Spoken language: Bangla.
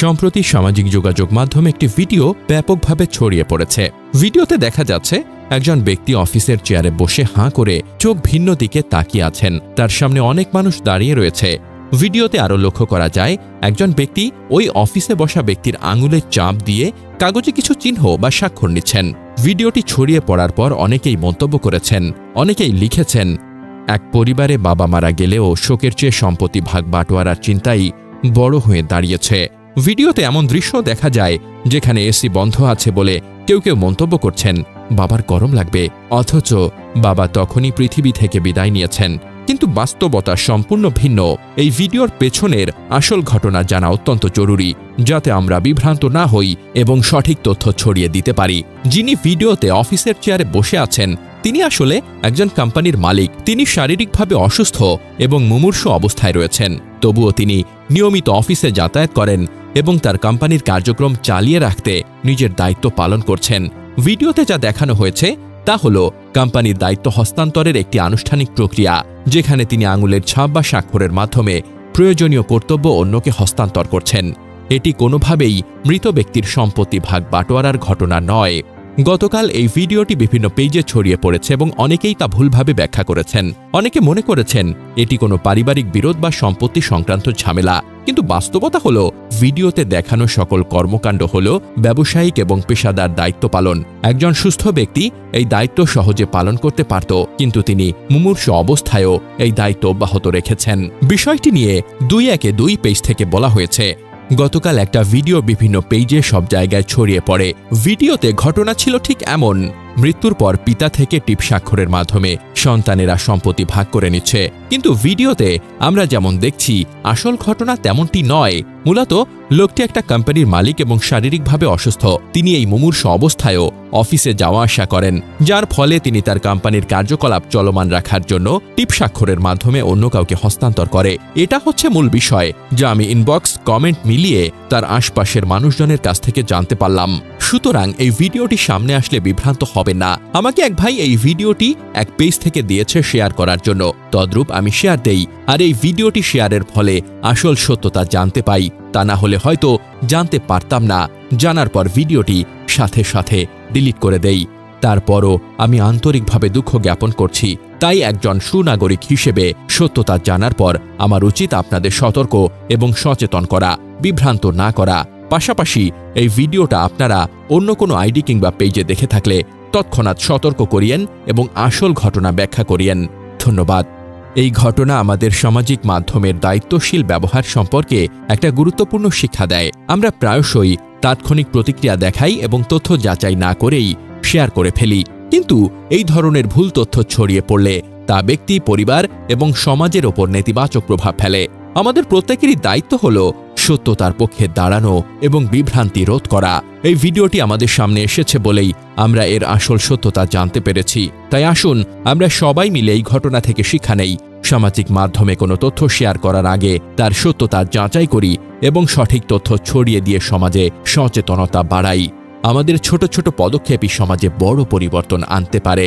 সম্প্রতি সামাজিক যোগাযোগ মাধ্যমে একটি ভিডিও ব্যাপকভাবে ছড়িয়ে পড়েছে। ভিডিওতে দেখা যাচ্ছে একজন ব্যক্তি অফিসের চেয়ারে বসে হাঁ করে চোখ ভিন্ন দিকে তাকিয়ে আছেন। তার সামনে অনেক মানুষ দাঁড়িয়ে রয়েছে। ভিডিওতে আরও লক্ষ্য করা যায় একজন ব্যক্তি ওই অফিসে বসা ব্যক্তির আঙুলে চাপ দিয়ে কাগজে কিছু চিহ্ন বা স্বাক্ষর নিচ্ছেন। ভিডিওটি ছড়িয়ে পড়ার পর অনেকেই মন্তব্য করেছেন, অনেকেই লিখেছেন, এক পরিবারে বাবা মারা গেলেও শোকের চেয়ে সম্পত্তি ভাগ বাটোয়ারার চিন্তাই বড় হয়ে দাঁড়িয়েছে। ভিডিওতে এমন দৃশ্য দেখা যায় যেখানে এসি বন্ধ আছে বলে কেউ কেউ মন্তব্য করছেন বাবার গরম লাগবে, অথচ বাবা তখনই পৃথিবী থেকে বিদায় নিয়েছেন। কিন্তু বাস্তবতা সম্পূর্ণ ভিন্ন। এই ভিডিওর পেছনের আসল ঘটনা জানা অত্যন্ত জরুরি, যাতে আমরা বিভ্রান্ত না হই এবং সঠিক তথ্য ছড়িয়ে দিতে পারি। যিনি ভিডিওতে অফিসের চেয়ারে বসে আছেন তিনি আসলে একজন কোম্পানির মালিক। তিনি শারীরিকভাবে অসুস্থ এবং মুমূর্ষু অবস্থায় রয়েছেন, তবুও তিনি নিয়মিত অফিসে যাতায়াত করেন এবং তার কোম্পানির কার্যক্রম চালিয়ে রাখতে নিজের দায়িত্ব পালন করছেন। ভিডিওতে যা দেখানো হয়েছে তা হল কোম্পানির দায়িত্ব হস্তান্তরের একটি আনুষ্ঠানিক প্রক্রিয়া, যেখানে তিনি আঙুলের ছাপ বা স্বাক্ষরের মাধ্যমে প্রয়োজনীয় কর্তব্য অন্যকে হস্তান্তর করছেন। এটি কোনোভাবেই মৃত ব্যক্তির সম্পত্তি ভাগ বাটোয়ারার ঘটনা নয়। গতকাল এই ভিডিওটি বিভিন্ন পেজে ছড়িয়ে পড়েছে এবং অনেকেই তা ভুলভাবে ব্যাখ্যা করেছেন। অনেকে মনে করেছেন এটি কোনো পারিবারিক বিরোধ বা সম্পত্তি সংক্রান্ত ঝামেলা, কিন্তু বাস্তবতা হল ভিডিওতে দেখানো সকল কর্মকাণ্ড হল ব্যবসায়িক এবং পেশাদার দায়িত্ব পালন। একজন সুস্থ ব্যক্তি এই দায়িত্ব সহজে পালন করতে পারত, কিন্তু তিনি মুমূর্ষু অবস্থায়ও এই দায়িত্ব অব্যাহত রেখেছেন। বিষয়টি নিয়ে 212 পেজ থেকে বলা হয়েছে, গতকাল একটা ভিডিও বিভিন্ন পেজে সব জায়গায় ছড়িয়ে পড়ে। ভিডিওতে ঘটনা ছিল ঠিক এমন, মৃত্যুর পর পিতা থেকে টিপ স্বাক্ষরের মাধ্যমে সন্তানেরা সম্পত্তি ভাগ করে নিচ্ছে। কিন্তু ভিডিওতে আমরা যেমন দেখছি আসল ঘটনা তেমনটি নয়। মূলত লোকটি একটা কোম্পানির মালিক এবং শারীরিকভাবে অসুস্থ। তিনি এই মুমূর্ষু অবস্থায়ও অফিসে যাওয়া আসা করেন, যার ফলে তিনি তার কোম্পানির কার্যকলাপ চলমান রাখার জন্য টিপ স্বাক্ষরের মাধ্যমে অন্য কাউকে হস্তান্তর করে। এটা হচ্ছে মূল বিষয়, যা আমি ইনবক্স কমেন্ট মিলিয়ে তার আশপাশের মানুষজনের কাছ থেকে জানতে পারলাম। সুতরাং এই ভিডিওটি সামনে আসলে বিভ্রান্ত হবেন না। আমাকে এক ভাই এই ভিডিওটি এক পেজ থেকে দিয়েছে শেয়ার করার জন্য, তদ্রূপ আমি শেয়ার দেই, আর এই ভিডিওটি শেয়ারের ফলে আসল সত্যতা জানতে পাই। তা না হলে হয়তো জানতে পারতাম না। জানার পর ভিডিওটি সাথে সাথে ডিলিট করে দেই। তারপরও আমি আন্তরিকভাবে দুঃখ জ্ঞাপন করছি। তাই একজন সুনাগরিক হিসেবে সত্যতা জানার পর আমার উচিত আপনাদের সতর্ক এবং সচেতন করা, বিভ্রান্ত না করা। পাশাপাশি এই ভিডিওটা আপনারা অন্য কোনো আইডি কিংবা পেজে দেখে থাকলে তৎক্ষণাৎ সতর্ক করিয়েন এবং আসল ঘটনা ব্যাখ্যা করিয়েন। ধন্যবাদ। এই ঘটনা আমাদের সামাজিক মাধ্যমের দায়িত্বশীল ব্যবহার সম্পর্কে একটা গুরুত্বপূর্ণ শিক্ষা দেয়। আমরা প্রায়শই তাৎক্ষণিক প্রতিক্রিয়া দেখাই এবং তথ্য যাচাই না করেই শেয়ার করে ফেলি, কিন্তু এই ধরনের ভুল তথ্য ছড়িয়ে পড়লে তা ব্যক্তি, পরিবার এবং সমাজের ওপর নেতিবাচক প্রভাব ফেলে। আমাদের প্রত্যেকেরই দায়িত্ব হল সত্যতার পক্ষে দাঁড়ানো এবং বিভ্রান্তি রোধ করা। এই ভিডিওটি আমাদের সামনে এসেছে বলেই আমরা এর আসল সত্যতা জানতে পেরেছি। তাই আসুন আমরা সবাই মিলে এই ঘটনা থেকে শিক্ষা নেই। সামাজিক মাধ্যমে কোনো তথ্য শেয়ার করার আগে তার সত্যতা যাচাই করি এবং সঠিক তথ্য ছড়িয়ে দিয়ে সমাজে সচেতনতা বাড়াই। আমাদের ছোট ছোট পদক্ষেপই সমাজে বড় পরিবর্তন আনতে পারে।